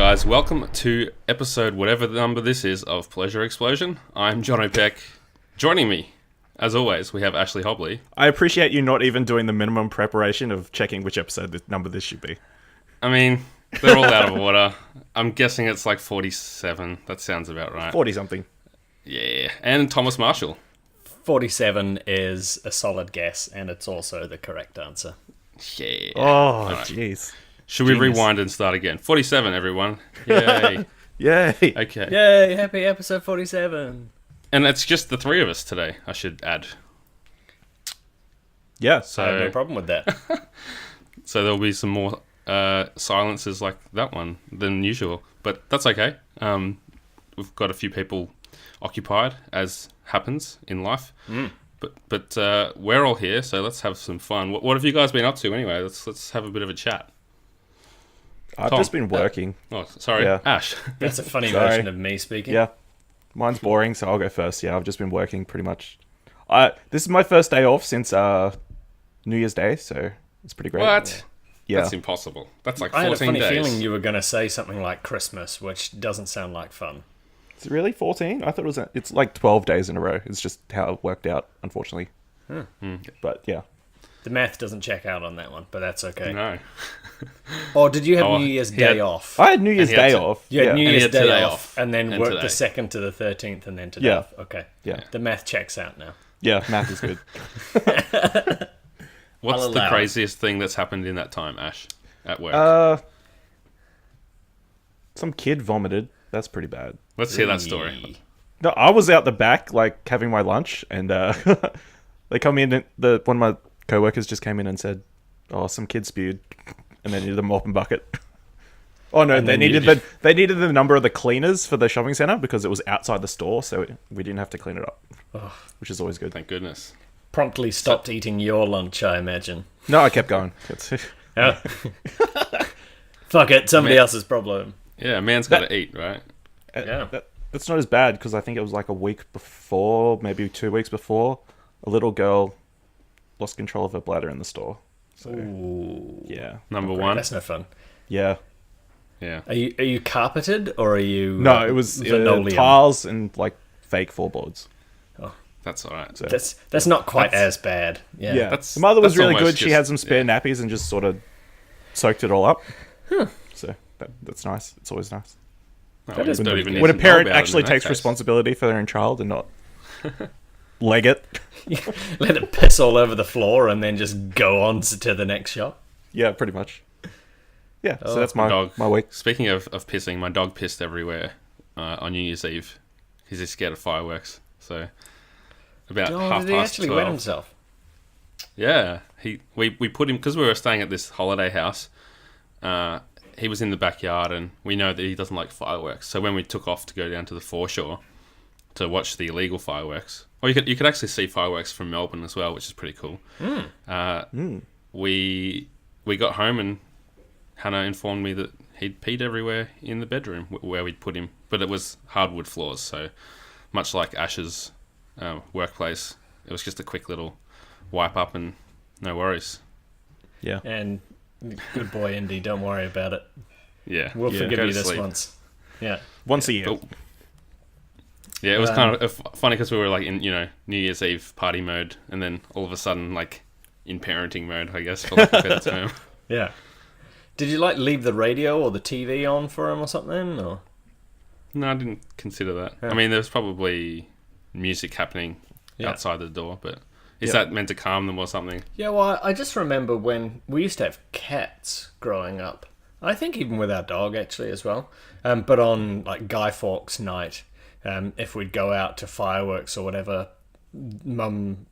guys. Welcome to episode whatever the number this is of Pleasure Explosion. I'm Jono Peck. Joining me, as always, we have Ashley Hobley. I appreciate you not even doing the minimum preparation of checking which episode the number this should be. I mean, they're all out of order. I'm guessing it's like 47. That sounds about right. 40-something. Yeah. And Thomas Marshall. 47 is a solid guess, and it's also the correct answer. Yeah. Oh, jeez. Should we rewind and start again? 47, everyone. Yay. Yay. Okay. Yay, happy episode 47. And it's just the three of us today, I should add. Yeah. So, I have no problem with that. So there'll be some more silences like that one than usual. But that's okay. We've got a few people occupied, as happens in life. But we're all here, so let's have some fun. What have you guys been up to anyway? Let's have a bit of a chat. I've Tom. just been working. Oh, sorry. Yeah. Ash. That's a funny Sorry. version of me speaking. Yeah. Mine's boring, so I'll go first. Yeah, I've just been working pretty much. This is my first day off since New Year's Day, so it's pretty great. What? Yeah. That's impossible. That's like I 14 had a funny days. feeling you were going to say something like Christmas, which doesn't sound like fun. Is it really 14? I thought it's like 12 days in a row. It's just how it worked out, unfortunately. But yeah. The math doesn't check out on that one, but that's okay. No. Or did you have New Year's he had- Day off? I had New Year's And he had Day to- off. You had Yeah. New And he Year's had Day today off, off. and then And worked today. the 2nd to the 13th, and then today Yeah. off. Okay. Yeah. The math checks out now. Yeah, math is good. What's I'll the allow it. craziest thing that's happened in that time, Ash, at work? Some kid vomited. That's pretty bad. Let's hear that story. Eee. No, I was out the back, like, having my lunch, and they come in, and one of my co-workers just came in and said, "Oh, some kid spewed," and they needed a mop and bucket. Oh no, And they then needed the number of the cleaners for the shopping center because it was outside the store, so we didn't have to clean it up, which is always good. Thank goodness. Promptly stopped eating your lunch, I imagine. No, I kept going. Yeah. Fuck it, somebody else's problem. Yeah, a man's got to eat, right? Yeah. That's not as bad because I think it was like a week before, maybe 2 weeks before, a little girl lost control of her bladder in the store. So Ooh. yeah, Number one. That's no fun. yeah. Yeah. Are you carpeted or are you No, it was linoleum? tiles and like fake floorboards. That's all right. So That's not quite as bad. Yeah. yeah, That's- the mother was that's really almost good. She just- had some spare nappies and just sort of soaked it all up. So that's nice. It's always nice No, That we is don't pretty even good. need when a to know parent about it actually in that takes case. responsibility for their own child and not leg it. Let it piss all over the floor and then just go on to the next shop. Yeah, pretty much. Yeah, so that's Dog. my week. Speaking of pissing, my dog pissed everywhere on New Year's Eve because he's scared of fireworks. So about half did he past actually 12. wet himself? Yeah, we put him because we were staying at this holiday house. He was in the backyard, and we know that he doesn't like fireworks. So when we took off to go down to the foreshore to watch the illegal fireworks, or you could actually see fireworks from Melbourne as well, which is pretty cool. We got home and Hannah informed me that he'd peed everywhere in the bedroom where we'd put him, but it was hardwood floors, so much like Ash's workplace, it was just a quick little wipe up and no worries. Yeah. And good boy, Indy, don't worry about it. Yeah, We'll forgive go you to this sleep. once. Yeah. Once a year. But- yeah, it was kind of funny because we were like in New Year's Eve party mode, and then all of a sudden like in parenting mode, I guess, for lack of a better term. Yeah. Did you like leave the radio or the TV on for him or something? Or No, I didn't consider that. Yeah. I mean, there's probably music happening outside the door, but is Yeah. that meant to calm them or something? yeah, well, I just remember when we used to have cats growing up. I think even with our dog actually as well. But on like Guy Fawkes night, if we'd go out to fireworks or whatever, Mum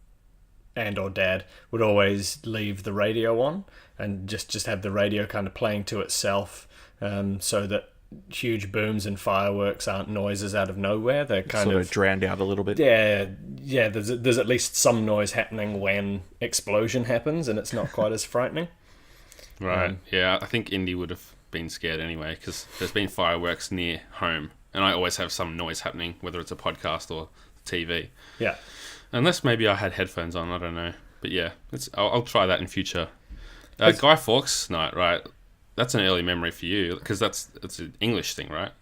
and or Dad would always leave the radio on and just have the radio kind of playing to itself, so that huge booms and fireworks aren't noises out of nowhere. They're kind Sort of of drowned out a little bit. yeah. There's at least some noise happening when explosion happens, and it's not quite as frightening. Right. Yeah, I think Indy would have been scared anyway because there's been fireworks near home, and I always have some noise happening, whether it's a podcast or TV. Yeah. Unless maybe I had headphones on, I don't know. But yeah, I'll try that in future. Guy Fawkes night, right? that's an early memory for you because it's an English thing, right?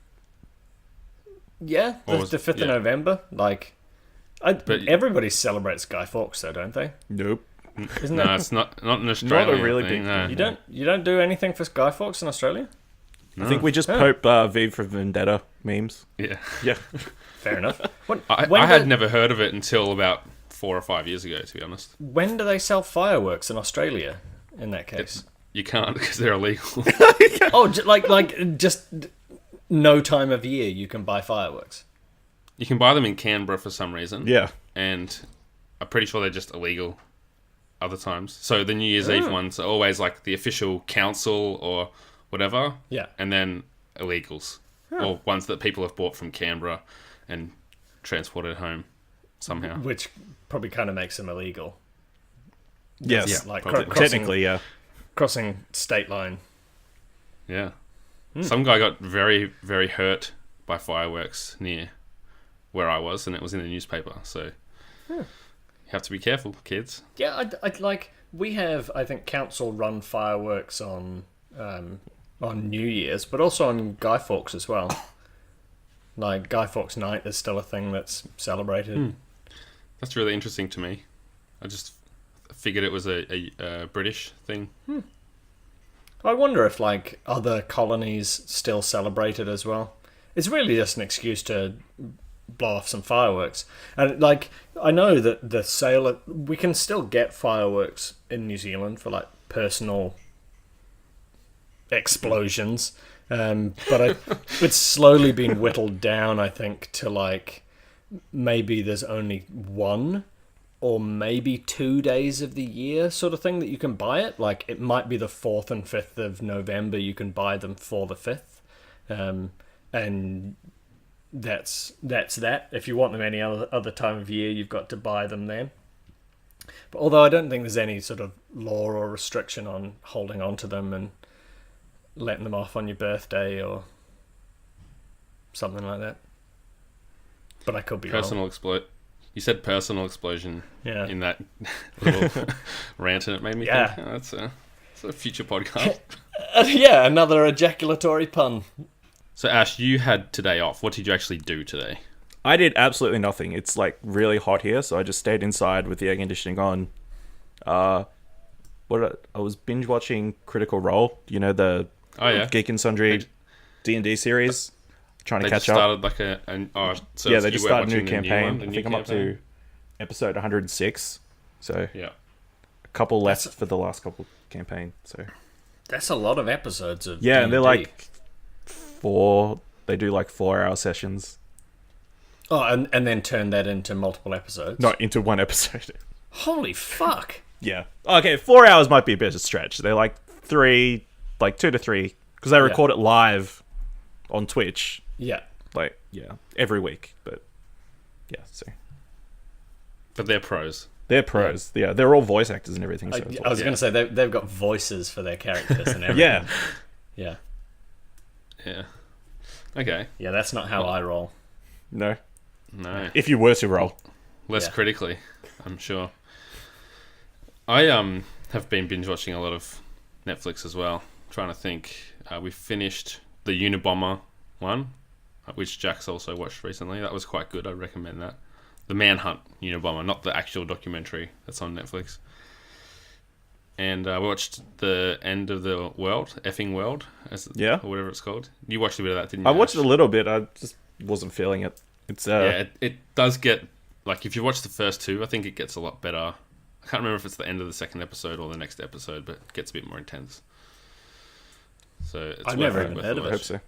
Yeah, Or the was- 5th yeah. of November. Like, everybody celebrates Guy Fawkes, though, don't they? Nope. Isn't No, it? it's not an Australian really thing. big No. thing. You don't do anything for Guy Fawkes in Australia? I think we just Oh. Pope V for Vendetta memes. Yeah, Yeah. Fair enough. When I had do- never heard of it until about 4 or 5 years ago, to be honest. When do they sell fireworks in Australia? In that case, You can't because they're illegal. oh, just no time of year you can buy fireworks. You can buy them in Canberra for some reason. Yeah. And I'm pretty sure they're just illegal other times. So the New Year's Eve ones are always like the official council or whatever. Yeah. And then illegals. Or ones that people have bought from Canberra and transported home somehow. Which probably kind of makes them illegal. Yes. Yeah. Like probably. Technically, yeah. crossing state line. Yeah. Some guy got very, very hurt by fireworks near where I was, and it was in the newspaper. So you have to be careful, kids. Yeah, I'd like we have I think council run fireworks on New Year's, but also on Guy Fawkes as well. Like Guy Fawkes Night is still a thing that's celebrated. That's really interesting to me. I just figured it was a British thing. I wonder if like other colonies still celebrate it as well. It's really just an excuse to blow off some fireworks. And like I know that the sale we can still get fireworks in New Zealand for like personal explosions. But it's slowly been whittled down, I think, to like maybe there's only one or maybe 2 days of the year sort of thing that you can buy it. Like it might be the 4th and 5th of November you can buy them for the 5th. And that's that. If you want them any other time of year, you've got to buy them then. But although I don't think there's any sort of law or restriction on holding on to them and letting them off on your birthday or something like that. But I could be wrong. You said personal explosion Yeah. in that little rant, and it made me Yeah. think, that's a future podcast. Yeah, another ejaculatory pun. So, Ash, you had today off. What did you actually do today? I did absolutely nothing. It's like really hot here, so I just stayed inside with the air conditioning on. I was binge watching Critical Role. You know, the Oh, yeah. Geek and Sundry D&D series. Trying to They catch just up. started like so Yeah, it's- they you just were started a new watching the campaign. one, the I new think I'm up campaign? to episode 106. So Yeah. a couple left for the last couple campaign. So That's a lot of episodes of yeah, and they're D&D. like four. They do like 4-hour sessions, Oh, and then turn that into multiple episodes. not into one episode. Holy fuck. Yeah. Okay, 4 hours might be a bit of a stretch. They're like 2 to 3, because they record it live on Twitch, Yeah. like, every week. But yeah, so But they're pros. they're pros. Yeah, they're all voice actors and everything. So I was going to say they've got voices for their characters and everything. yeah, Yeah. Yeah. Okay. Yeah, that's not how I roll. no. No. If you were to roll, Less Yeah. critically, I'm sure. I have been binge watching a lot of Netflix as well. Trying to think. We finished the Unabomber one, which Jack's also watched recently. That was quite good. I recommend that. The Manhunt Unabomber, not the actual documentary that's on Netflix. And we watched the End of the World, Effing World, Yeah. or whatever it's called. You watched a bit of that, didn't you? I watched Ash? a little bit. I just wasn't feeling it. It's Yeah, it does get, like, if you watch the first two, I think it gets a lot better. I can't remember if it's the end of the second episode or the next episode, but it gets a bit more intense. So it's I've worth never it, even worth heard a of I it. hope so.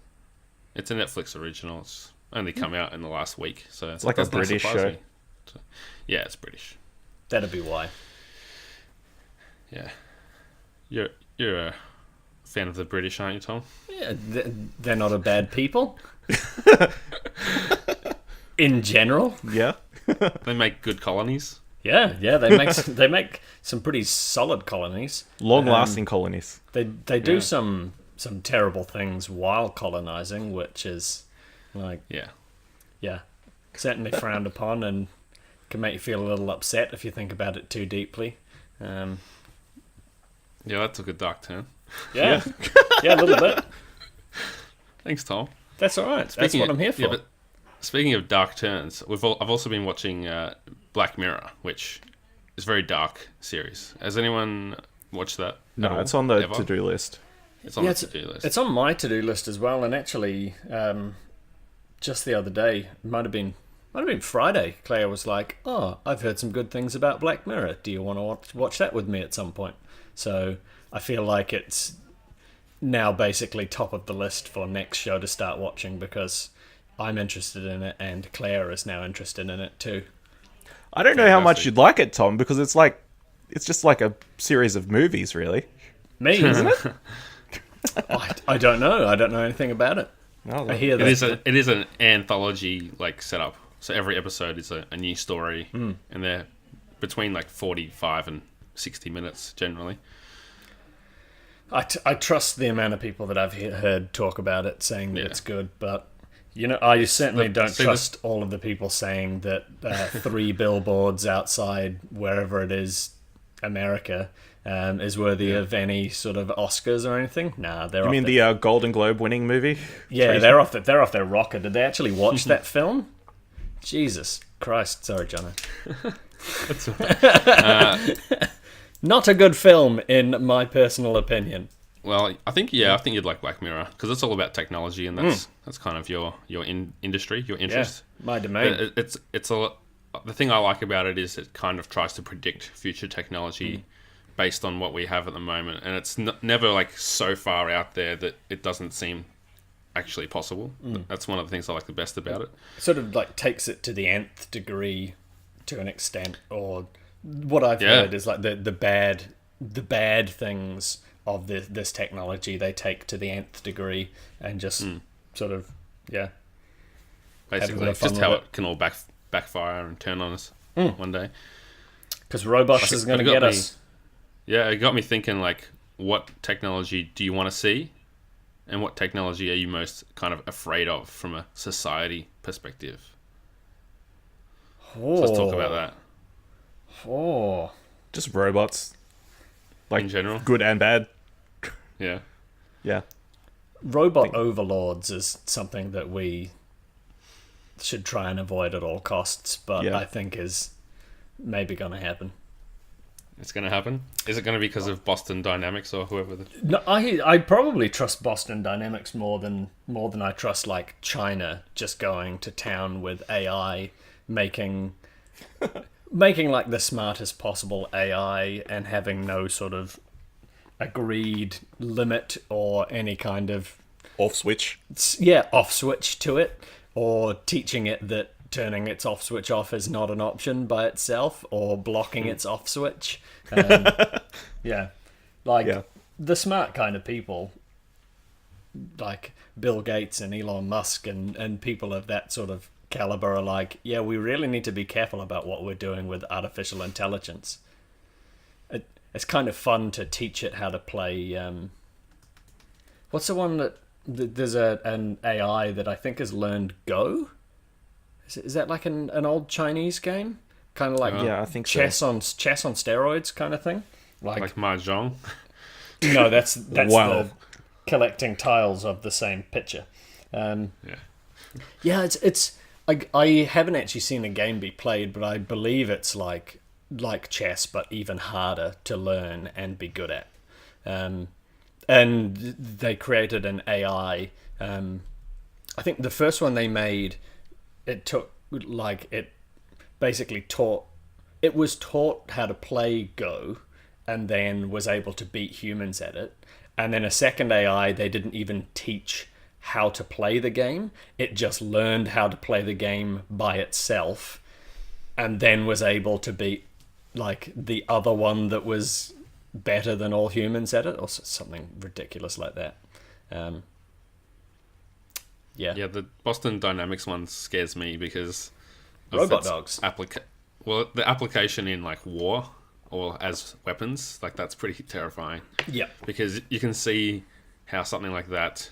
It's a Netflix original. It's only come out in the last week, so It's like a that's not British surprising. show. So, yeah, it's British. That'd be why. Yeah, you're a fan of the British, aren't you, Tom? Yeah, they're not a bad people. In general. Yeah. They make good colonies. Yeah, they make some pretty solid colonies. Long-lasting colonies. They do Yeah. some terrible things while colonizing, which is like Yeah, certainly frowned upon and can make you feel a little upset if you think about it too deeply. Yeah, that took a dark turn. Yeah, yeah, a little bit. Thanks, Tom. That's all right. That's what I'm here for. Yeah, but speaking of dark turns, I've also been watching Black Mirror, which is a very dark series. Has anyone watched that? No, at all, it's on the ever? to-do list. It's on the to-do list. It's on my to-do list as well. And actually, just the other day, might have been Friday, Claire was like, "Oh, I've heard some good things about Black Mirror. Do you want to watch that with me at some point?" So I feel like it's now basically top of the list for next show to start watching because I'm interested in it and Claire is now interested in it too. I don't know how much you'd like it, Tom, because it's just like a series of movies, really. Me, isn't it? I don't know. I don't know anything about it. No, I hear that. It is an anthology like setup. So every episode is a new story, and they're between like 45 and 60 minutes generally. I trust the amount of people that I've heard talk about it saying that it's good, but I certainly don't trust all of the people saying that 3 billboards outside wherever it is, America, is worthy of any sort of Oscars or anything. Nah, they're. You mean the Golden Globe winning movie? Yeah, they're off their rocker. Did they actually watch that film? Jesus Christ! Sorry, Jono. Not a good film, in my personal opinion. Well, I think you'd like Black Mirror because it's all about technology, and that's kind of your industry, your interest. Yeah, my domain. The thing I like about it is it kind of tries to predict future technology based on what we have at the moment, and it's never like so far out there that it doesn't seem actually possible. That's one of the things I like the best about it. Sort of like takes it to the nth degree to an extent, or what I've heard is like the bad things of this technology they take to the nth degree and just sort of basically just how it can all backfire and turn on us one day. Because robots is going to get us. Yeah, it got me thinking, like, what technology do you want to see? And what technology are you most kind of afraid of from a society perspective? Oh. So let's talk about that. Oh. Just robots. Like, in general? Good and bad. Yeah. Yeah. Robot overlords is something that we should try and avoid at all costs, but I think is maybe going to happen. It's going to happen? Is it going to be because of Boston Dynamics or whoever? No, I probably trust Boston Dynamics more than I trust like China just going to town with AI, making like the smartest possible AI and having no sort of agreed limit or any kind of off switch to it, or teaching it that turning its off switch off is not an option by itself, or blocking its off switch. The smart kind of people like Bill Gates and Elon Musk and people of that sort of caliber are like, yeah, we really need to be careful about what we're doing with artificial intelligence. It's kind of fun to teach it how to play. What's the one that there's an AI that I think has learned Go? Is that like an old Chinese game? Kind of like I think chess on steroids kind of thing. Like Mahjong? No, that's Wow. the collecting tiles of the same picture. It's I haven't actually seen a game be played, but I believe it's like chess, but even harder to learn and be good at. And they created an AI. I think the first one they made, it was taught how to play Go, and then was able to beat humans at it. And then a second AI, they didn't even teach how to play the game. It just learned how to play the game by itself, and then was able to beat like the other one that was better than all humans at it, or something ridiculous like that. The Boston Dynamics one scares me because of robot dogs. The application in like war or as weapons, like that's pretty terrifying. Yeah, because you can see how something like that.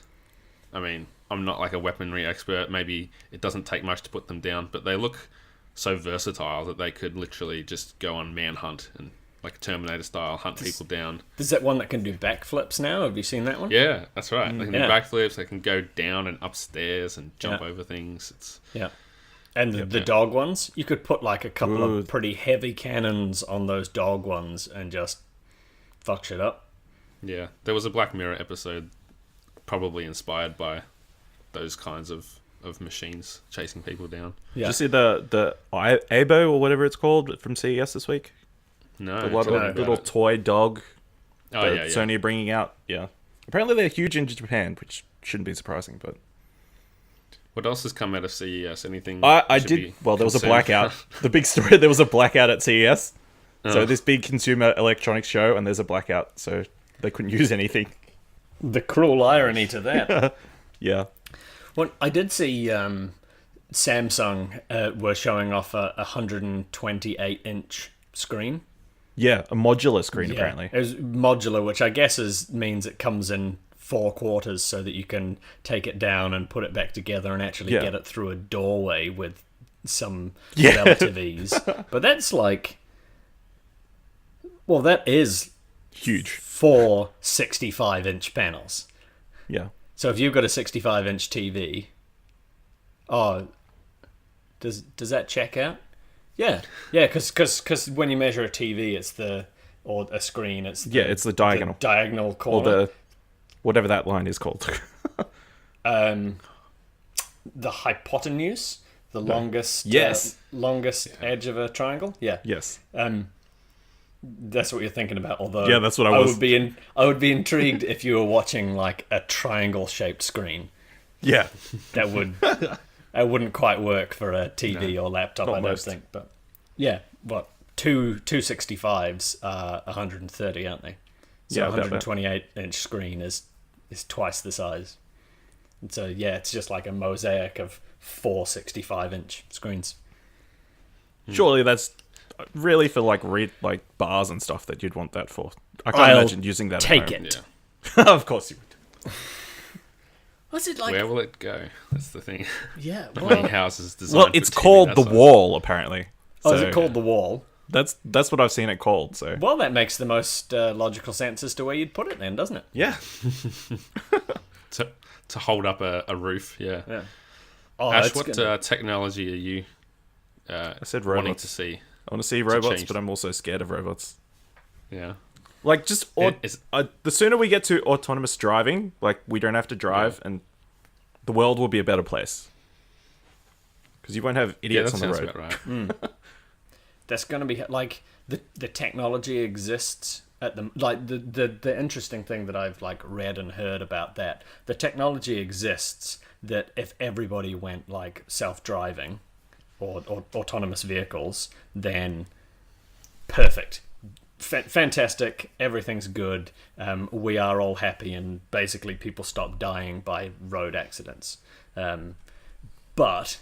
I mean, I'm not like a weaponry expert. Maybe it doesn't take much to put them down, but they look so versatile that they could literally just go on manhunt and like a Terminator style, hunt people down. There's that one that can do backflips now. Have you seen that one? Yeah, that's right. They can do Yeah. backflips. They can go down and upstairs and jump Yeah. over things. It's Yeah. And the dog ones, you could put like a couple of pretty heavy cannons on those dog ones and just fuck shit up. yeah. There was a Black Mirror episode, probably inspired by those kinds of machines chasing people down. Yeah. Did you see the Abo or whatever it's called from CES this week? No, The tell me about little it. toy dog Oh that yeah, yeah. Sony are bringing out. Yeah. Apparently they're huge in Japan, which shouldn't be surprising, but What else has come out of CES? Anything? I we should did. be Well, there was a concerned blackout. about? The big story: there was a blackout at CES. So Oh. this big consumer electronics show, and there's a blackout, so they couldn't use anything. The cruel irony to that. Yeah. Well, I did see Samsung were showing off a 128-inch screen. Yeah, a modular screen apparently. It was modular, which I guess means it comes in 4 quarters so that you can take it down and put it back together and actually Yeah. get it through a doorway with some Yeah. relative ease. But that's like... Well, that is Huge. 4 65-inch panels. Yeah. So if you've got a 65-inch TV... Oh, does that check out? Yeah, because when you measure a TV, or a screen, it's It's the diagonal. the diagonal Or corner. the whatever that line is called. The hypotenuse, the longest Yes. longest edge of a triangle. Yeah, Yes. that's what you're thinking about. Although Yeah, that's what I was- I would be intrigued if you were watching like a triangle shaped screen. Yeah. That wouldn't quite work for a TV or laptop. Not I don't most. think. But yeah, what two 65s are 130, aren't they? So Yeah, about that. 128-inch screen is twice the size. And so yeah, it's just like a mosaic of 4 65-inch screens. Surely that's really for like bars and stuff that you'd want that for. I can't I'll imagine using that. Take at home. it. Yeah. Of course you would. What's it like? Where will it go? That's the thing. Yeah. How many Well, houses designed? Well, for it's TV called that the size? wall apparently. oh, is So it called the wall? That's what I've seen it called. So Well, that makes the most logical sense as to where you'd put it then, doesn't it? yeah. To hold up a roof. Yeah. Yeah. Oh, Ash, it's what gonna- technology are you I said wanting robots. to see? I want to see robots, change. but I'm also scared of robots. Yeah. Like just the sooner we get to autonomous driving, like we don't have to drive, and the world will be a better place. Because you won't have Yeah, idiots that on the sounds road. about right. That's going to be like the technology exists at the like the interesting thing that I've like read and heard about that the technology exists that if everybody went like self-driving or autonomous vehicles, then perfect. Fantastic, everything's good, we are all happy, and basically people stop dying by road accidents. But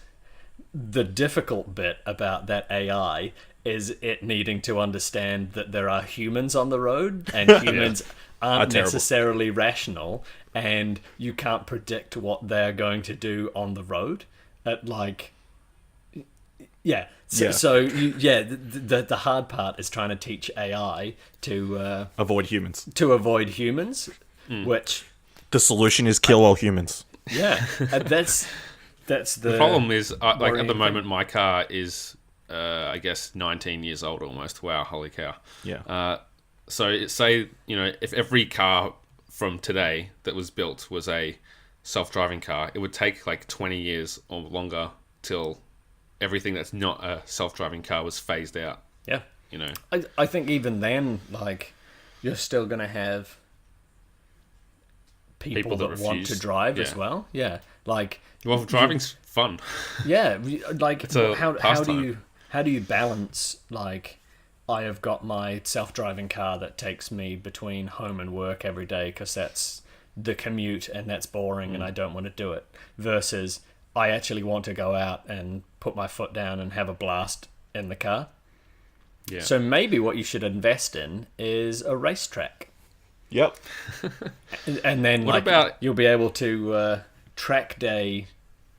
the difficult bit about that AI is it needing to understand that there are humans on the road, and humans aren't terrible. necessarily rational, and you can't predict what they're going to do on the road. Yeah. So the hard part is trying to teach AI to Avoid humans. avoid humans, which The solution is kill all humans. that's The problem is, like at worrying the thing. moment, my car is, I guess, 19 years old almost. Wow, holy cow! Yeah. So say if every car from today that was built was a self-driving car, it would take like 20 years or longer till everything that's not a self-driving car was phased out. yeah. You know, I think even then, like, you're still going to have people that want refuse. to drive as Yeah. well. Yeah, like, well, driving's fun. yeah, like, a how do pastime. you balance, like, I have got my self-driving car that takes me between home and work every day because that's the commute and that's boring and I don't want to do it, versus I actually want to go out and put my foot down and have a blast in the car. Yeah. So maybe what you should invest in is a racetrack. Yep. And then What like about- you'll be able to track day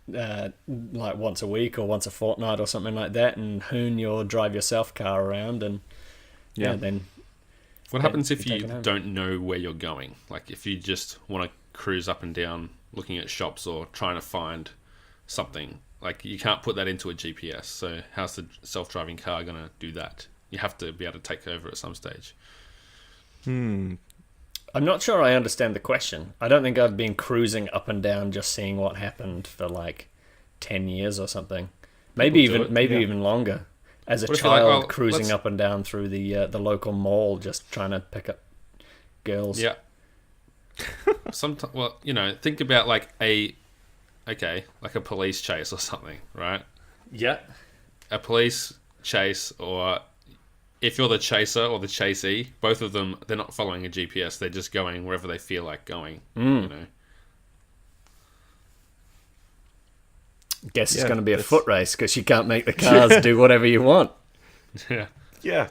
like once a week or once a fortnight or something like that, and hoon your drive yourself car around, and Yeah. then What happens if you you take it home. don't know where you're going? Like if you just want to cruise up and down looking at shops or trying to find something, like you can't put that into a GPS. So how's the self-driving car going to do that? You have to be able to take over at some stage. I'm not sure I understand the question. I don't think I've been cruising up and down just seeing what happened for like 10 years or something. Maybe People do even it, even longer. As a What if you're like, child, well, cruising let's- up and down through the local mall, just trying to pick up girls. Yeah. Sometimes, well, think about like a police chase or something, right? Yeah. A police chase, or if you're the chaser or the chasee, both of them, they're not following a GPS. They're just going wherever they feel like going. Guess it's Yeah, going to be a that's- foot race because you can't make the cars do whatever you want. Yeah. Yeah.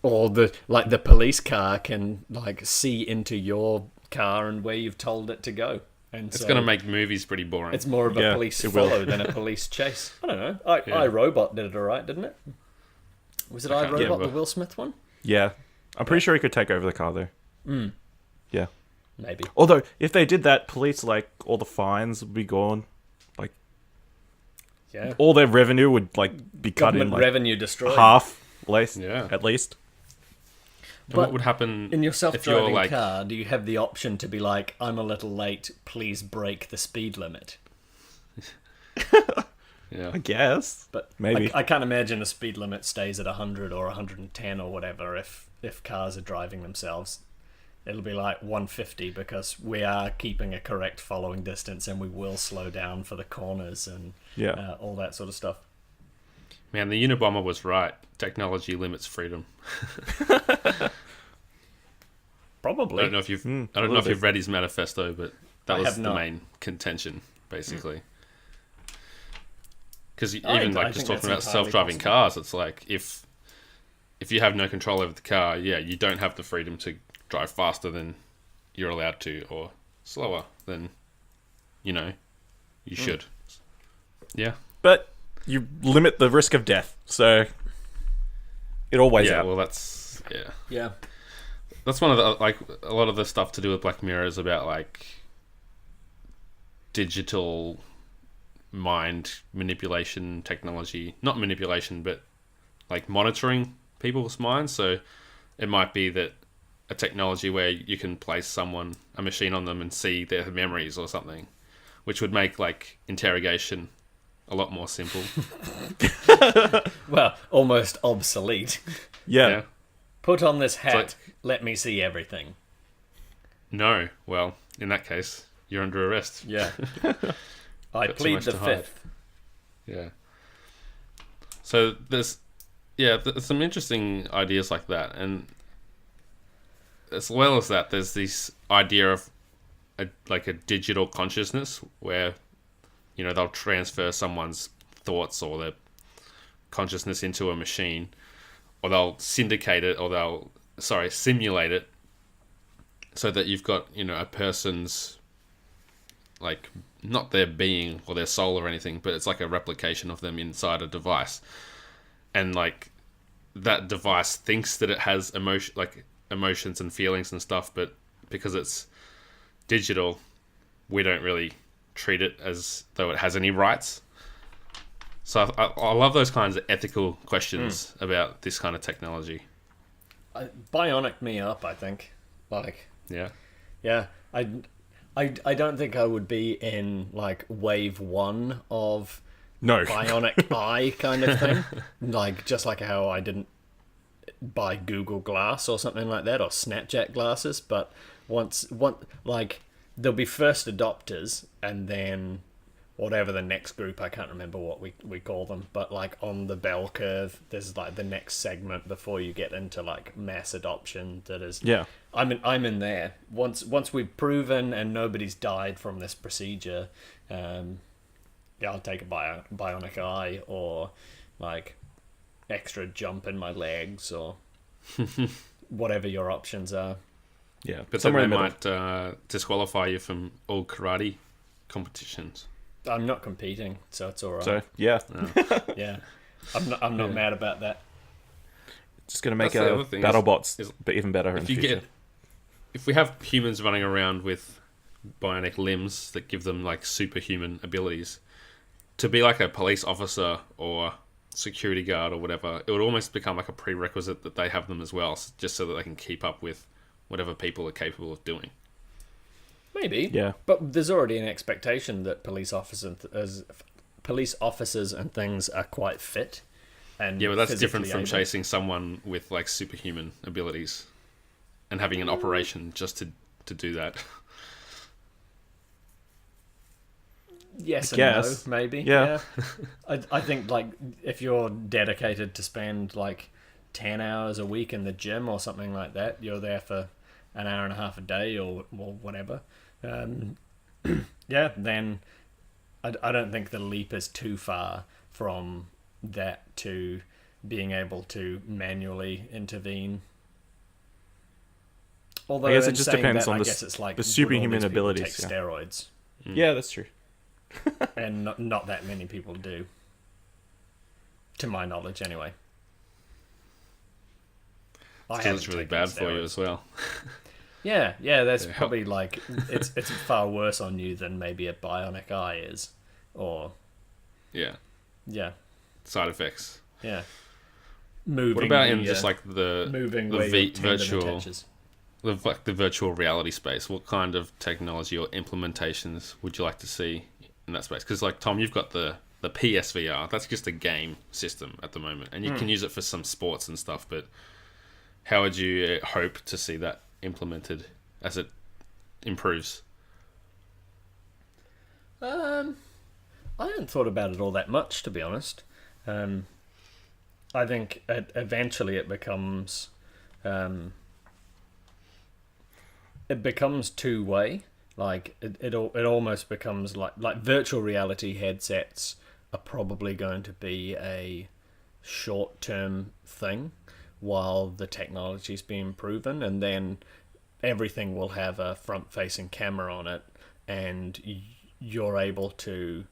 Or the police car can like see into your car and where you've told it to go. And It's so going to make movies pretty boring. it's more of a Yeah, police it will. follow than a police chase. I don't know. Yeah. iRobot did it alright, didn't it? Was it I can't iRobot, remember. the Will Smith one? Yeah. I'm pretty sure he could take over the car though. Yeah. Maybe. Although if they did that, police like all the fines would be gone. Like Yeah. all their revenue would like be cut in Government like revenue destroyed. half, least Yeah. at least. And But what would happen In your if you're self-driving like, car, do you have the option to be like, I'm a little late, please break the speed limit? yeah, I guess. But Maybe. I can't imagine a speed limit stays at 100 or 110 or whatever if cars are driving themselves. It'll be like 150 because we are keeping a correct following distance and we will slow down for the corners and Yeah. all that sort of stuff. man, the Unabomber was right. Technology limits freedom. Probably. I don't know if you've little bit. read his manifesto, but that I was have the not. main contention, basically. Because I even like think just that's talking about entirely self-driving possible. cars, it's like if you have no control over the car, yeah, you don't have the freedom to drive faster than you're allowed to, or slower than you should. Yeah, But you limit the risk of death, so it all weighs yeah. out. Well, that's Yeah. That's one of the like a lot of the stuff to do with Black Mirror is about like digital mind manipulation technology, not manipulation, but like monitoring people's minds. So it might be that a technology where you can place a machine on them and see their memories or something, which would make like interrogation a lot more simple. Well, almost obsolete. Yeah. Yeah. Put on this hat. like- Let me see everything. No. Well, in that case, you're under arrest. Yeah. I Got too plead much the to hide. fifth. Yeah. So there's some interesting ideas like that, and as well as that, there's this idea of a digital consciousness where they'll transfer someone's thoughts or their consciousness into a machine, or they'll syndicate it, or simulate it, so that you've got a person's like not their being or their soul or anything, but it's like a replication of them inside a device, and like that device thinks that it has emotions and feelings and stuff, but because it's digital, we don't really treat it as though it has any rights. So I love those kinds of ethical questions about this kind of technology. Bionic me up, I think. Like, Yeah. yeah, I don't think I would be in like wave one of No. bionic eye kind of thing. Like, just like how I didn't buy Google Glass or something like that, or Snapchat glasses. But once like there'll be first adopters, and then whatever the next group, I can't remember what we call them, but like on the bell curve, there's like the next segment before you get into like mass adoption. That is, Yeah. I'm in there. Once we've proven and nobody's died from this procedure, I'll take a bionic eye, or like extra jump in my legs, or whatever your options are. Yeah. But Somewhere then in they the middle. might disqualify you from all karate competitions. I'm not competing, so it's all right. So, yeah. Yeah, I'm not mad about that. Just going to make That's the other thing battle is- bots is but even better in the future. If we have humans running around with bionic limbs that give them like superhuman abilities, to be like a police officer or security guard or whatever, it would almost become like a prerequisite that they have them as well, just so that they can keep up with whatever people are capable of doing. Maybe. Yeah. But there's already an expectation that police officers and things are quite fit. And Yeah, but that's different physically from able. chasing someone with like superhuman abilities and having an operation just to do that. Yes I and guess. no, maybe. Yeah. I think like if you're dedicated to spend like 10 hours a week in the gym or something like that, you're there for an hour and a half a day or whatever. Yeah, then I don't think the leap is too far from that to being able to manually intervene. Although I guess it in just saying depends that, on I the guess it's like the would all superhuman these people abilities, take yeah. steroids, Yeah, that's true. and not that many people do, to my knowledge, anyway. I So it's haven't really taken bad for you steroids. as well. Yeah, that's Yeah. probably like it's far worse on you than maybe a bionic eye is, or Yeah, yeah, side effects. yeah. Moving. What about in the, just like the moving the where your tendon virtual attaches? the virtual reality space? What kind of technology or implementations would you like to see in that space? Because like Tom, you've got the PSVR. That's just a game system at the moment, and you can use it for some sports and stuff. But how would you hope to see that implemented as it improves? I hadn't thought about it all that much, to be honest. I think eventually it becomes two-way. Like it almost becomes like virtual reality headsets are probably going to be a short-term thing while the technology's being proven, and then everything will have a front-facing camera on it, and you're able to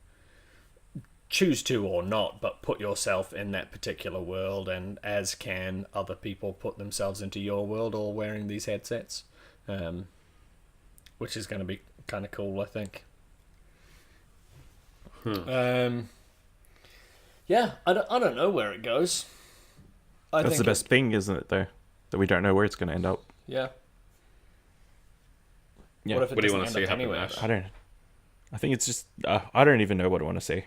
choose to or not, but put yourself in that particular world, and as can other people put themselves into your world, all wearing these headsets, which is going to be kind of cool, I think. Yeah, I don't know where it goes. That's think the best thing, isn't it, though? That we don't know where it's going to end up. Yeah. Yeah. What if it What do you doesn't want to end see up happen, anywhere, Ash? though? I think it's just... I don't even know what I want to see.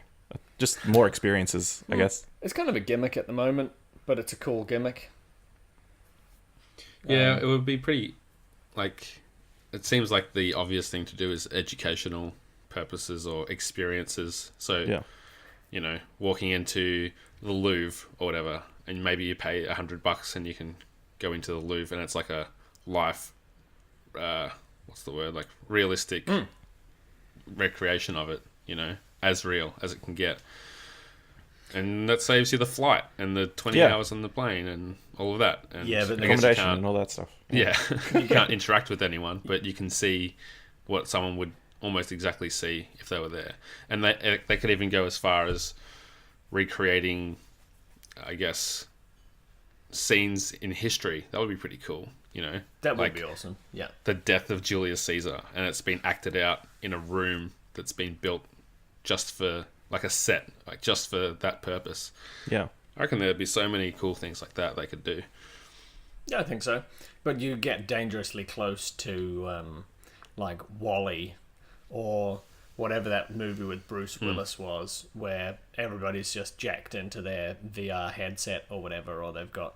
Just more experiences, I guess. It's kind of a gimmick at the moment, but it's a cool gimmick. Yeah, it would be pretty, like, it seems like the obvious thing to do is educational purposes or experiences. So, Yeah. you know, walking into the Louvre or whatever, and maybe you pay $100 and you can go into the Louvre, and it's like a life, what's the word, like realistic recreation of it, you know, as real as it can get. And that saves you the flight and the 20 Yeah. hours on the plane and all of that. And Yeah, but I guess you Accommodation can't- and all that stuff. yeah, you can't interact with anyone, but you can see what someone would almost exactly see if they were there. And they could even go as far as recreating, I guess, scenes in history. That would be pretty cool, you know? That would like be awesome. Yeah. the death of Julius Caesar, and it's been acted out in a room that's been built just for, like a set, like just for that purpose. Yeah. I reckon there'd be so many cool things like that they could do. Yeah, I think so. But you get dangerously close to, like, Wall-E or whatever that movie with Bruce Willis was, where everybody's just jacked into their VR headset or whatever, or they've got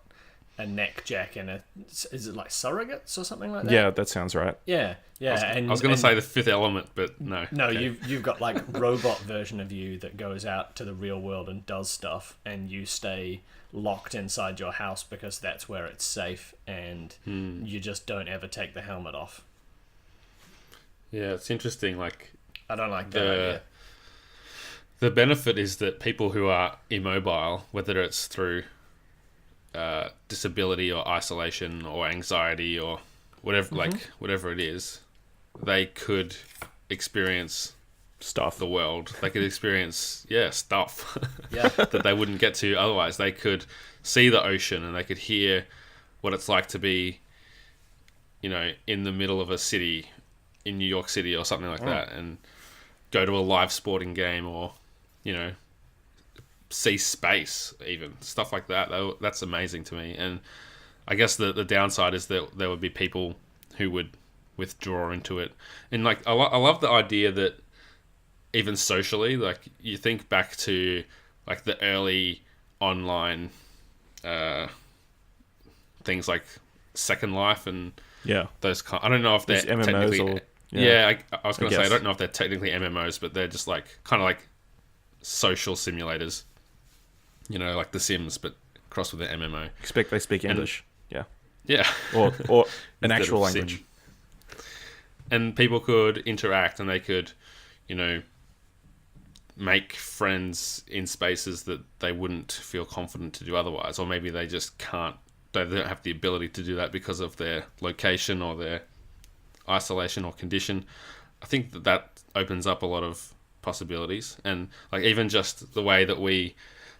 a neck jack and is it like surrogates or something like that? Yeah, that sounds right. Yeah. I was going to say The Fifth Element, but no. No, Okay. you've got like robot version of you that goes out to the real world and does stuff, and you stay locked inside your house because that's where it's safe, and you just don't ever take the helmet off. Yeah, it's interesting. Like, I don't like that idea. the benefit is that people who are immobile, whether it's through disability or isolation or anxiety or whatever, like whatever it is, they could experience Stuff. the world. They could experience, stuff Yeah. that they wouldn't get to otherwise. They could see the ocean and they could hear what it's like to be, in the middle of a city in New York City or something like that, and go to a live sporting game, or, see space, even stuff like that. That's amazing to me. And I guess the downside is that there would be people who would withdraw into it. And like, I love the idea that even socially, like, you think back to like the early online things like Second Life and those I don't know if they're MMOs technically or I was going to say, I don't know if they're technically MMOs, but they're just like kind of like social simulators, like The Sims, but crossed with an MMO. Expect they speak English. Yeah. Or an actual language. Sim. And people could interact, and they could, make friends in spaces that they wouldn't feel confident to do otherwise. Or maybe they just can't, they don't have the ability to do that because of their location or their isolation or condition. I think that opens up a lot of possibilities. And like, even just the way that we,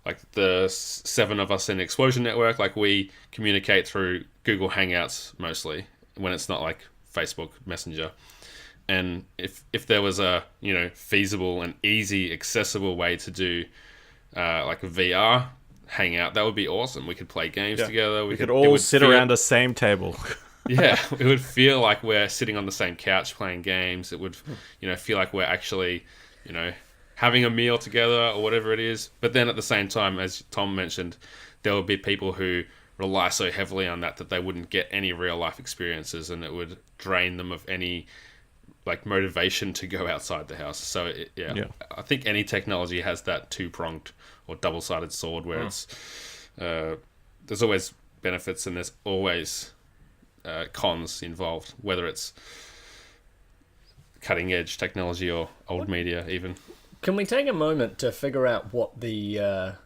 like the 7 of us in Explosion Network, like we communicate through Google Hangouts mostly when it's not like Facebook Messenger. And if there was a feasible and easy accessible way to do like a VR hangout, that would be awesome. We could play games together. We could all sit around the same table. Yeah, it would feel like we're sitting on the same couch playing games. It would feel like we're actually having a meal together or whatever it is. But then at the same time, as Tom mentioned, there would be people who rely so heavily on that they wouldn't get any real life experiences, and it would drain them of any like motivation to go outside the house. So I think any technology has that two-pronged or double-sided sword where it's there's always benefits and there's always cons involved, whether it's cutting edge technology or old media even. Can we take a moment to figure out what the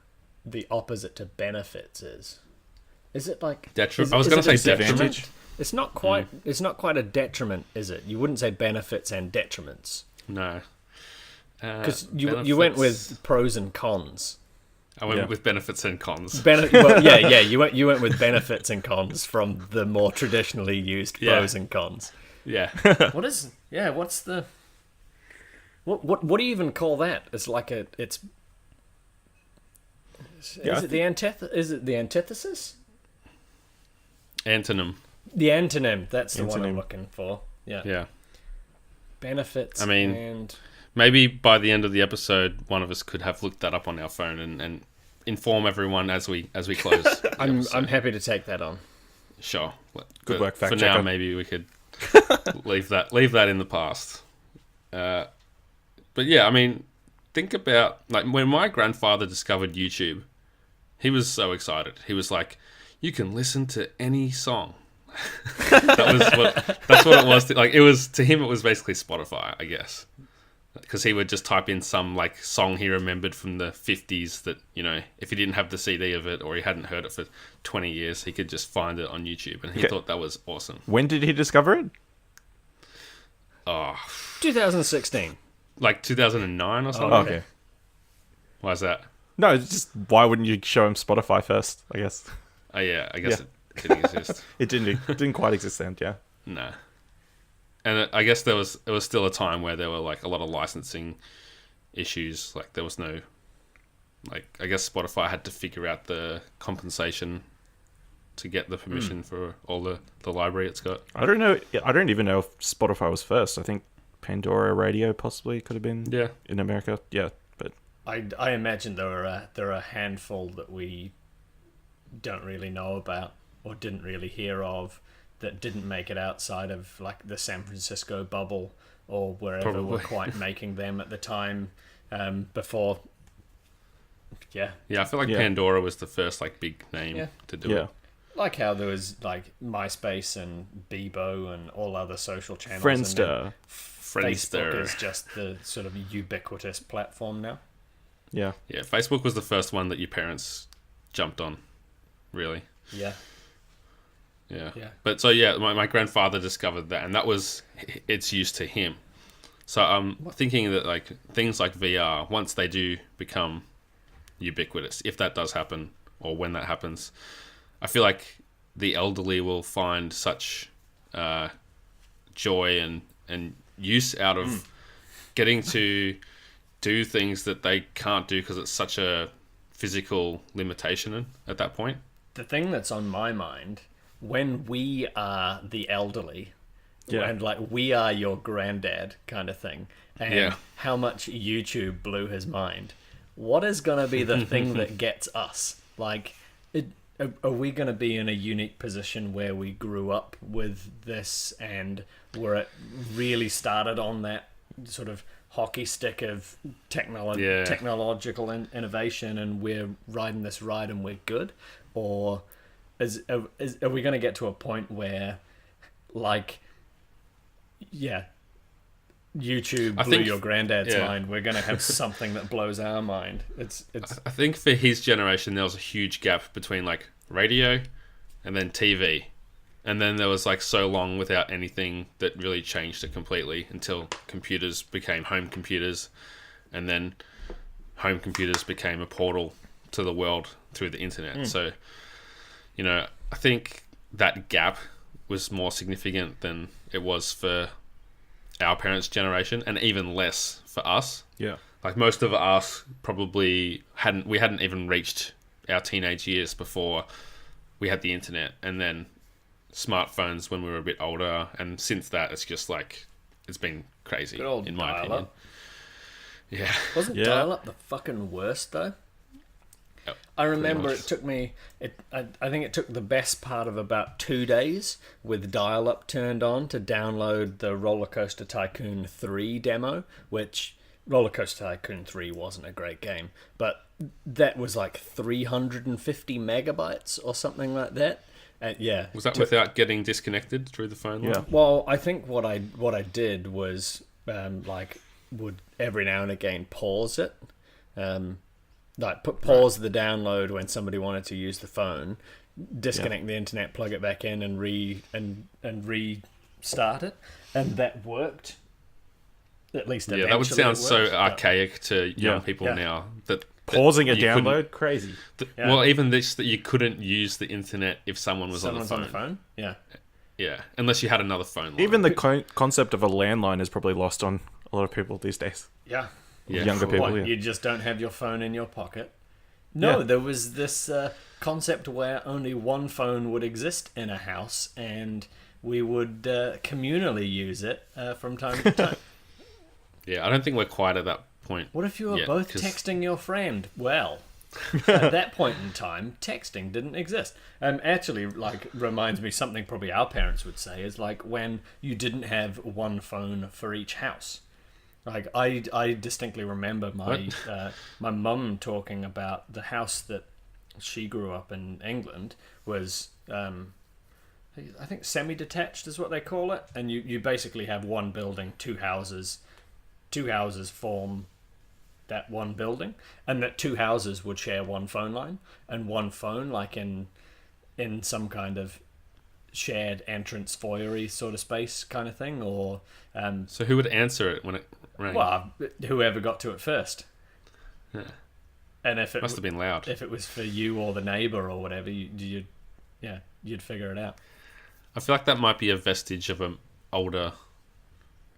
opposite to benefits is? Is it like detriment? I was going to say detriment. It's not quite. It's not quite a detriment, is it? You wouldn't say benefits and detriments. No, because you went with pros and cons. I went with benefits and cons. You went with benefits and cons from the more traditionally used pros and cons. Yeah. What's the what do you even call that? It's like is it the antithesis? Antonym. The antonym. That's the one I'm looking for. Yeah. Yeah. Benefits. I mean, and maybe by the end of the episode, one of us could have looked that up on our phone and inform everyone as we close. I'm happy to take that on. Sure. Good work, fact For checker. now, maybe we could leave that in the past. But yeah, I mean, think about like when my grandfather discovered YouTube, he was so excited. He was like, "You can listen to any song." That's what it was. To him, it was basically Spotify, I guess, because he would just type in some like song he remembered from the 50s that if he didn't have the CD of it or he hadn't heard it for 20 years, he could just find it on YouTube, and he thought that was awesome. When did he discover it? 2016. Like 2009 or something. Oh, okay. Why is that? No, it's just why wouldn't you show him Spotify first? I guess. Oh yeah, I guess it didn't exist. It didn't quite exist then. Yeah. No. And I guess it was still a time where there were like a lot of licensing issues. Like there was no, like I guess Spotify had to figure out the compensation to get the permission for all the library it's got. I don't know. I don't even know if Spotify was first. I think Pandora Radio possibly could have been. Yeah. In America. Yeah, but I imagine there are a handful that we don't really know about or didn't really hear of that didn't make it outside of like the San Francisco bubble or wherever were quite making them at the time before. Yeah. Yeah, I feel like Pandora was the first like big name to do it. Like how there was like MySpace and Bebo and all other social channels. Friendster. Facebook is just the sort of ubiquitous platform now. Yeah. Yeah, Facebook was the first one that your parents jumped on, really. Yeah. Yeah. But so, my grandfather discovered that, and that was its use to him. So I'm thinking that like things like VR, once they do become ubiquitous, if that does happen or when that happens, I feel like the elderly will find such joy and use out of getting to do things that they can't do because it's such a physical limitation at that point. The thing that's on my mind, when we are the elderly, and like we are your granddad kind of thing, and how much YouTube blew his mind, what is going to be the thing that gets us? Like, are we going to be in a unique position where we grew up with this and where it really started on that sort of hockey stick of technological innovation, and we're riding this ride and we're good? Or are we going to get to a point where, like, YouTube blew your granddad's mind, we're going to have something that blows our mind? It's. I think for his generation there was a huge gap between like radio and then TV, and then there was like so long without anything that really changed it completely until computers became home computers, and then home computers became a portal to the world through the internet. So, you know, I think that gap was more significant than it was for our parents' generation, and even less for us. Yeah. Like most of us probably hadn't even reached our teenage years before we had the internet, and then smartphones when we were a bit older, and since that it's just like it's been crazy in my opinion. Yeah. Wasn't dial-up the fucking worst though? Yep, I remember it took me. I think it took the best part of about 2 days with dial-up turned on to download the Roller Coaster Tycoon 3 demo, which Roller Coaster Tycoon 3 wasn't a great game, but that was like 350 megabytes or something like that. Was that without getting disconnected through the phone line? Yeah. Well, I think what I did was would every now and again pause it. Pause the download when somebody wanted to use the phone, disconnect the internet, plug it back in, and restart it, and that worked. At least eventually that would sound so worked. archaic to young people now. That pausing a download, crazy. Well, even this, that you couldn't use the internet if someone was on the phone. Yeah, unless you had another phone line. Even the concept of a landline is probably lost on a lot of people these days. Yeah. Younger people. You just don't have your phone in your pocket. No, there was this concept where only one phone would exist in a house, and we would communally use it from time to time. I don't think we're quite at that point. What if you were both texting your friend? Well, at that point in time, texting didn't exist. Actually, like, reminds me something probably our parents would say is like when you didn't have one phone for each house. Like, I distinctly remember my mum talking about the house that she grew up in England was, I think semi-detached is what they call it. And you basically have one building, two houses. Two houses form that one building. And that two houses would share one phone line. And one phone, like in some kind of shared entrance foyer-y sort of space kind of thing. Or so who would answer it when it rang? Well, whoever got to it first. Yeah. And if it must have been loud. If it was for you or the neighbor or whatever, you'd figure it out. I feel like that might be a vestige of an older,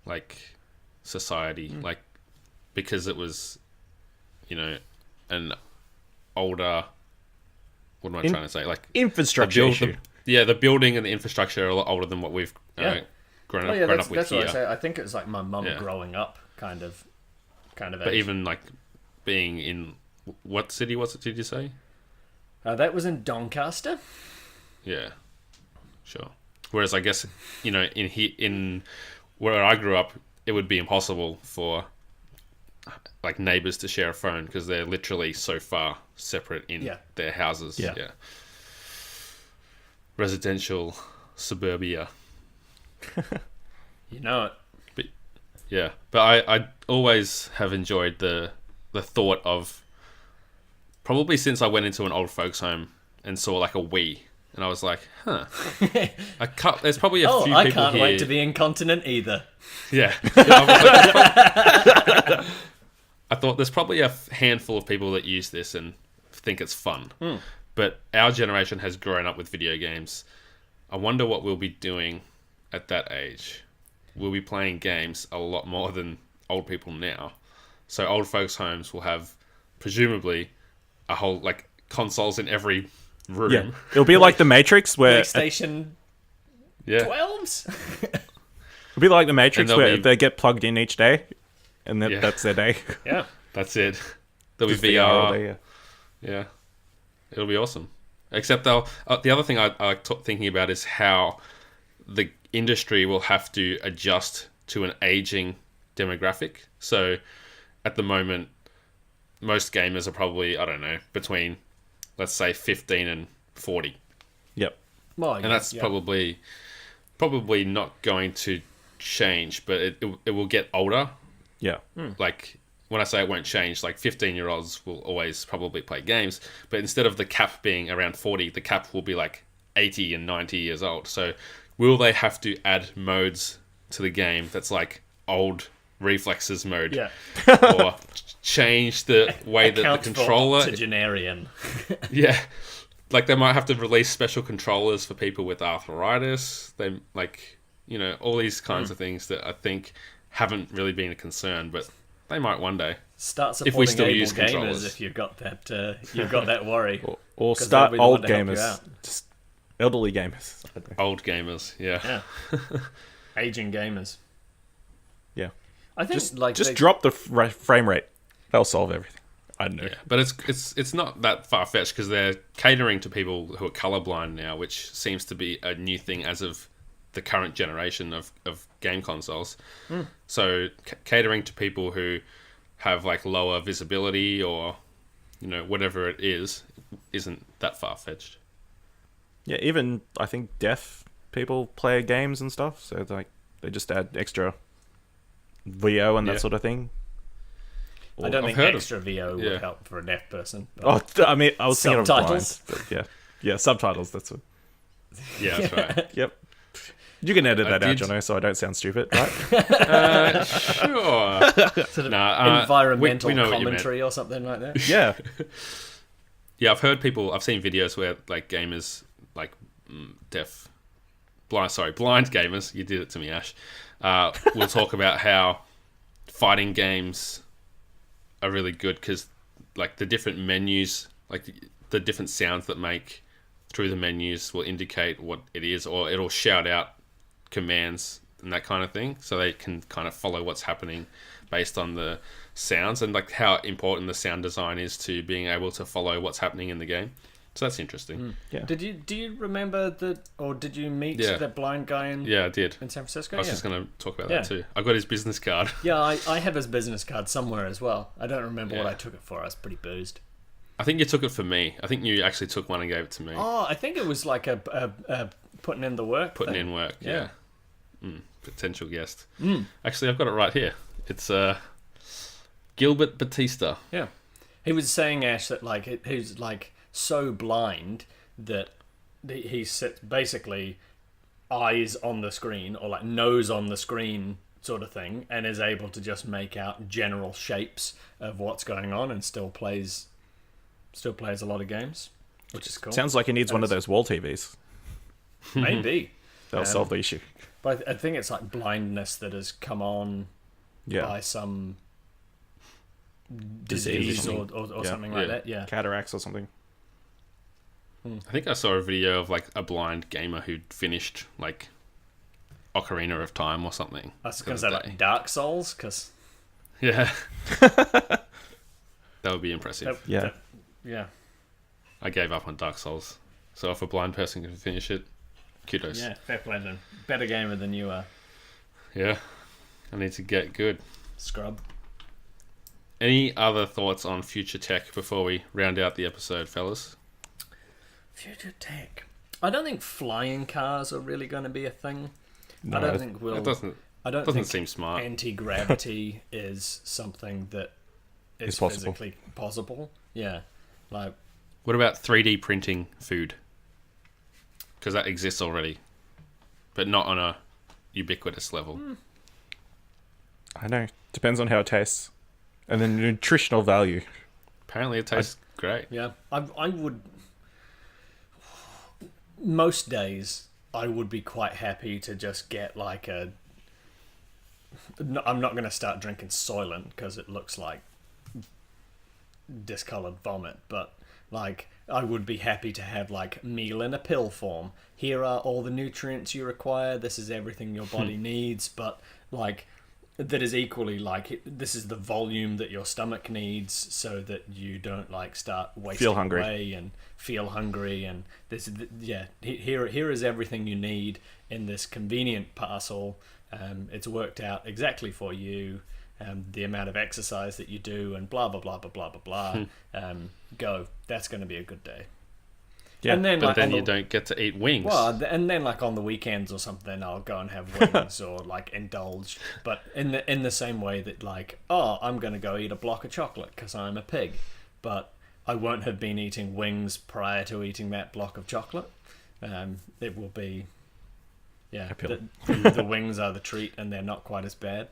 like, society, like, because it was, an older. What am I trying to say? Like infrastructure issue. The building and the infrastructure are a lot older than what we've grown up with that's here. What I say. I think it was like my mum growing up, kind of. But even like being in what city was it? Did you say? That was in Doncaster. Yeah, sure. Whereas I guess in where I grew up, it would be impossible for like neighbors to share a phone because they're literally so far separate in their houses. Yeah. Residential suburbia. You know it. But I always have enjoyed the thought of, probably since I went into an old folks home and saw like a Wii and I was like, huh. There's probably a few I people can't here. wait to be incontinent either. Yeah. I thought there's probably a handful of people that use this and think it's fun. But our generation has grown up with video games. I wonder what we'll be doing at that age. We'll be playing games a lot more than old people now. So old folks' homes will have, presumably, a whole, like, consoles in every room. Yeah, it'll be like the Matrix where PlayStation Yeah. 12s? it'll be like the Matrix And where they'll be- they get plugged in each day, and then Yeah. that's their day. Yeah. That's it. There'll be Just VR all VR. day, yeah. Yeah, it'll be awesome. Except the other thing I like thinking about is how the industry will have to adjust to an aging demographic. So at the moment, most gamers are probably, I don't know, between, let's say, 15 and 40. Yep. Well, And that's probably not going to change, but it will get older. Yeah. Like, when I say it won't change, like 15-year-olds will always probably play games, but instead of the cap being around 40, the cap will be like 80 and 90 years old. So will they have to add modes to the game that's like old reflexes mode? Yeah. Or change the way that the Account controller... for octogenarian. Yeah. Like, they might have to release special controllers for people with arthritis. They, like, you know, all these kinds of things that I think haven't really been a concern, but they might one day. Start If we supporting still able use gamers controllers. if you've got that worry. Or 'Cause start they'll be the one old to help you gamers. out. Just elderly gamers. I don't know. Old gamers, yeah. Yeah. Aging gamers. Yeah. I think Just drop the frame rate. That'll solve everything. I don't know. Yeah, but it's not that far-fetched because they're catering to people who are colorblind now, which seems to be a new thing as of the current generation of game consoles. So catering to people who have like lower visibility or, you know, whatever it is, isn't that far-fetched. Yeah, even I think deaf people play games and stuff, so like they just add extra VO and that Yeah. sort of thing. I don't I've think heard of- extra VO would yeah. help for a deaf person. but- Oh, I mean, I was thinking of blind, Subtitles? but yeah, subtitles. That's it. Yeah, that's right. Yep. You can edit that out, did- Jono, so I don't sound stupid, right? Sure. sort of Nah, environmental we know what you meant. commentary or something like that. Yeah. Yeah, I've seen videos where like gamers, like blind gamers, you did it to me, Ash, will talk about how fighting games are really good because like the different menus, like the different sounds that make through the menus will indicate what it is, or it'll shout out commands and that kind of thing, so they can kind of follow what's happening based on the sounds and like how important the sound design is to being able to follow what's happening in the game. So that's interesting. Yeah. Do you remember did you meet Yeah. that blind guy in Yeah, I did. San Francisco? I was Yeah. just going to talk about Yeah. that too. I got his business card. Yeah, I have his business card somewhere as well. I don't remember what Yeah. I took it for. I was pretty boozed. I think you took it for me. I think you actually took one and gave it to me. Oh, I think it was like a putting in the work. Putting thing. in work, Yeah. yeah. Potential guest. Actually, I've got it right here. It's Gilbert Batista. Yeah, he was saying, Ash, that he's like so blind that he sits basically eyes on the screen or like nose on the screen sort of thing, and is able to just make out general shapes of what's going on, and still plays a lot of games, which is cool. Sounds like he needs one of those wall TVs. Maybe. That'll solve the issue. But I think it's like blindness that has come on Yeah. by some Disease disease or Yeah. something like Yeah. that. Yeah. Cataracts or something. I think I saw a video of like a blind gamer who'd finished like Ocarina of Time or something. I was going to the say other day. like Dark Souls, because Yeah. That would be impressive. Yeah. yeah, I gave up on Dark Souls. So if a blind person can finish it, kudos. yeah, fair play then. Better gamer than you are, Yeah. I need to get good. scrub. Any other thoughts on future tech before we round out the episode, fellas? Future tech. I don't think flying cars are really going to be a thing. No, I don't think we'll. It doesn't I don't doesn't think seem smart. anti-gravity is something that is It's possible. physically possible. Yeah, like What about 3D printing food? because that exists already, but not on a ubiquitous level. I know. Depends on how it tastes. And the nutritional value. Apparently, it tastes great. Yeah, I would. Most days, I would be quite happy to just get like a. I'm not going to start drinking Soylent because it looks like discolored vomit, but like I would be happy to have like meal in a pill form. Here are all the nutrients you require. This is everything your body needs, but like that is equally like this is the volume that your stomach needs, so that you don't like start wasting away and feel hungry. And this, here is everything you need in this convenient parcel. It's worked out exactly for you. The amount of exercise that you do, and blah blah blah blah blah blah blah. Go. That's going to be a good day. Yeah, and then, but like, then you don't get to eat wings. Well, and then like on the weekends or something, I'll go and have wings or like indulge. But in the same way that like, oh, I'm going to go eat a block of chocolate because I'm a pig, but I won't have been eating wings prior to eating that block of chocolate. It will be, the wings are the treat, and they're not quite as bad.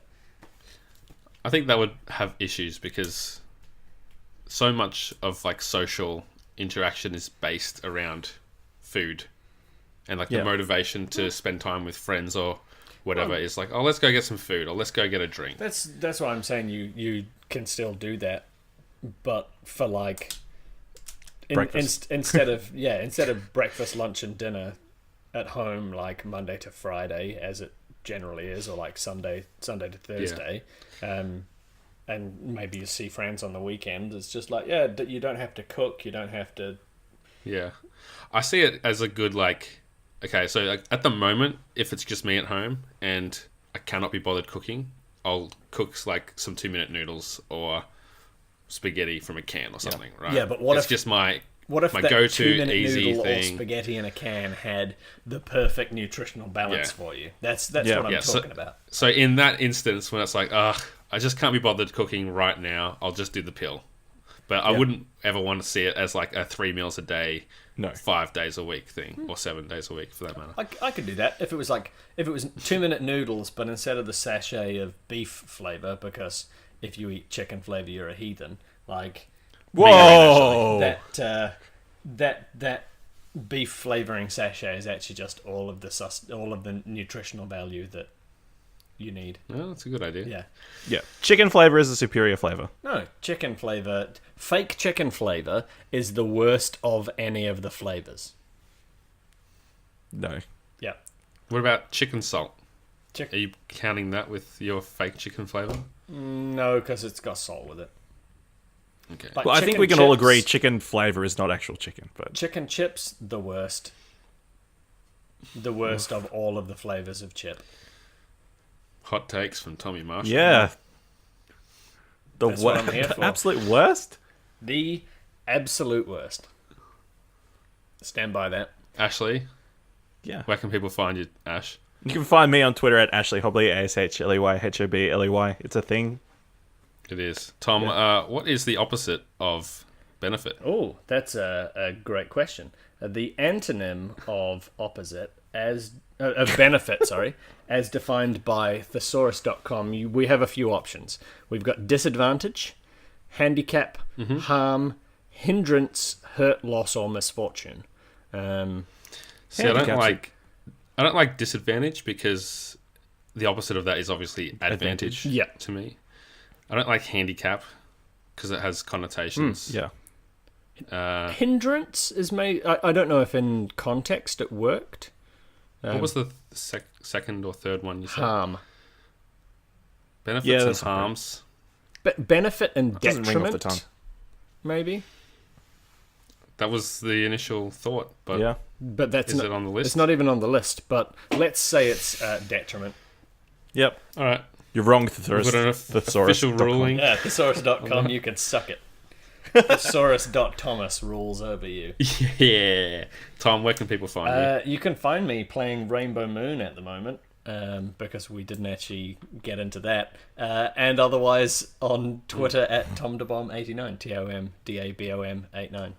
I think that would have issues because so much of like social interaction is based around food, and like the motivation to spend time with friends or whatever is like, oh, let's go get some food, or let's go get a drink. That's why I'm saying you can still do that, but for like instead of breakfast, lunch, and dinner at home, like Monday to Friday, as it generally is, or like Sunday to Thursday, and maybe you see friends on the weekend. It's just like, you don't have to cook, you don't have to. Yeah, I see it as a good like. Okay, so like, at the moment, if it's just me at home and I cannot be bothered cooking, I'll cook like some 2-minute noodles or spaghetti from a can or something, right? Yeah, but what it's if just my that go-to 2-minute easy noodle thing? or spaghetti in a can had the perfect nutritional balance for you? That's what I'm talking about. So in that instance, when it's like, I just can't be bothered cooking right now, I'll just do the pill. But I wouldn't ever want to see it as like a 3 meals a day, 5 days a week thing, or 7 days a week for that matter. I could do that if it was 2-minute noodles, but instead of the sachet of beef flavor, because if you eat chicken flavor, you're a heathen. Like, whoa, that beef flavoring sachet is actually just all of the nutritional value that you need. Well, that's a good idea. Yeah. Chicken flavor is a superior flavor. No, chicken flavor, fake chicken flavor is the worst of any of the flavors. No. Yeah. What about chicken salt? Are you counting that with your fake chicken flavor? No, because it's got salt with it. Okay. Like, well, I think we can all agree chicken flavor is not actual chicken, but chicken chips, the worst. The worst of all of the flavors of chip. Hot takes from Tommy Marshall. Yeah. That's what I'm here for. Absolute worst? The absolute worst. Stand by that. Ashley? Yeah. Where can people find you, Ash? You can find me on Twitter at Ashley Hobley, ASHLEYHOBLEY. It's a thing. It is. Tom, what is the opposite of benefit? Oh, that's a great question. The antonym of opposite of benefit, sorry, as defined by thesaurus.com, we have a few options. We've got disadvantage, handicap, harm, hindrance, hurt, loss, or misfortune. See, I don't like disadvantage because the opposite of that is obviously advantage to me. I don't like handicap because it has connotations. Hindrance is I don't know if in context it worked. What was the second or third one you said? Harm. Benefits and harms. Benefit and detriment, maybe? That was the initial thought, but but that's is it on the list? It's not even on the list, but let's say it's detriment. Yep. All right. You're wrong, Thesaurus. Official ruling. Yeah, thesaurus.com, you can suck it. Thesaurus.thomas rules over you. Yeah. Tom, where can people find you? You can find me playing Rainbow Moon at the moment, because we didn't actually get into that. And otherwise on Twitter at TomDaBomb89, TomDabom89.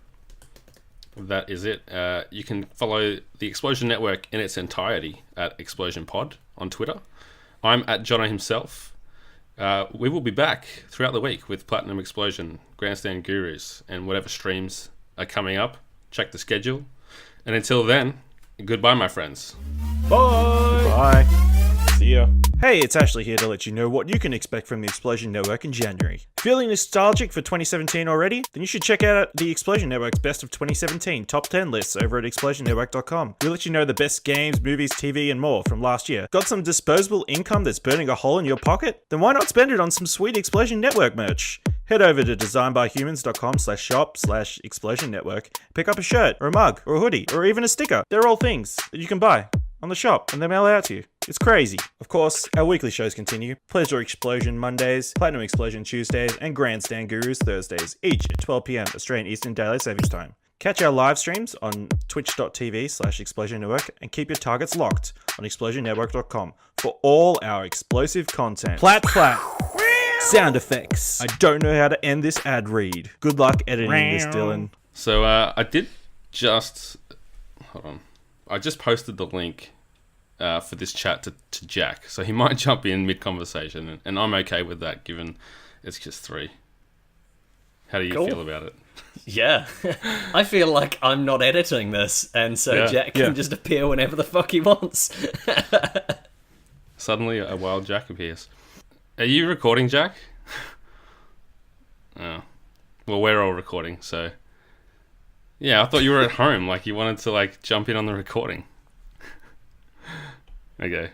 that is it. You can follow the Explosion Network in its entirety at Explosion Pod on Twitter. I'm at Jono himself. We will be back throughout the week with Platinum Explosion, Grandstand Gurus, and whatever streams are coming up. Check the schedule. And until then, goodbye, my friends. Bye! Bye. See ya. Hey, it's Ashley here to let you know what you can expect from the Explosion Network in January. Feeling nostalgic for 2017 already? Then you should check out the Explosion Network's Best of 2017 Top 10 lists over at explosionnetwork.com. We'll let you know the best games, movies, TV, and more from last year. Got some disposable income that's burning a hole in your pocket? Then why not spend it on some sweet Explosion Network merch? Head over to designbyhumans.com/shop/Explosion Network. Pick up a shirt, or a mug, or a hoodie, or even a sticker. They're all things that you can buy on the shop and they mail out to you. It's crazy. Of course, our weekly shows continue. Pleasure Explosion Mondays, Platinum Explosion Tuesdays, and Grandstand Gurus Thursdays, each at 12 p.m. Australian Eastern Daylight Savings Time. Catch our live streams on twitch.tv/Explosion Network and keep your targets locked on explosionnetwork.com for all our explosive content. Plat plat. Sound effects. I don't know how to end this ad read. Good luck editing this, Dylan. So I did just... Hold on. I just posted the link for this chat to Jack, so he might jump in mid-conversation, and I'm okay with that, given it's just 3. How do you feel about it? Yeah. I feel like I'm not editing this, and so Jack can just appear whenever the fuck he wants. Suddenly, a wild Jack appears. Are you recording, Jack? Oh. Well, we're all recording, so... Yeah, I thought you were at home, like you wanted to like jump in on the recording. Okay.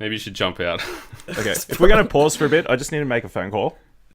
Maybe you should jump out. Okay, if we're going to pause for a bit, I just need to make a phone call.